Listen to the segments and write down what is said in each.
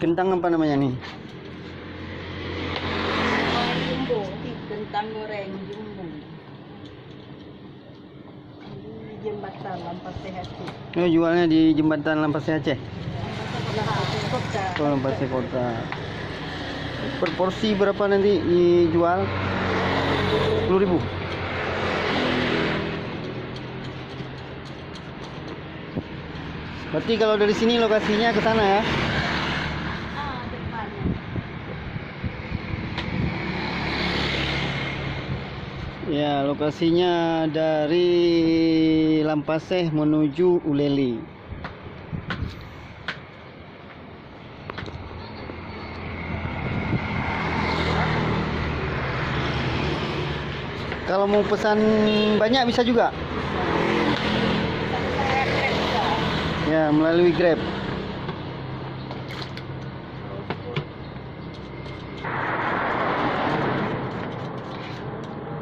Kentang apa namanya nih? Goreng jumbo, kentang goreng jumbo. Di jembatan Lampaseh Aceh. Oh, jualnya di jembatan Lampaseh Aceh. Lampaseh Kota. Oh, Lampaseh Kota. Per porsi berapa nanti dijual? 10.000. Berarti kalau dari sini lokasinya ke sana ya? Depannya. Ya, lokasinya dari Lampaseh menuju Uleli. Kalau mau pesan banyak bisa juga? Ya, melalui Grab.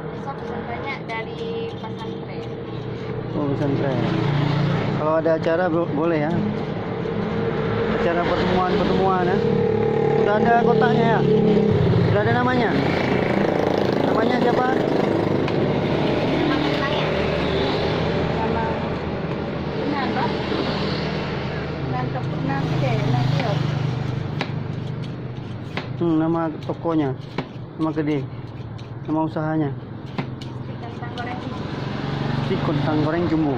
Besok pesan banyak dari pesantren. Oh, pesantren. Kalau ada acara boleh ya? Acara pertemuan ya? Sudah ada kotaknya ya? Sudah ada namanya? Namanya siapa? Nama tokonya, nama gede, nama usahanya. Kentang goreng. Si Kentang Goreng Jumbo.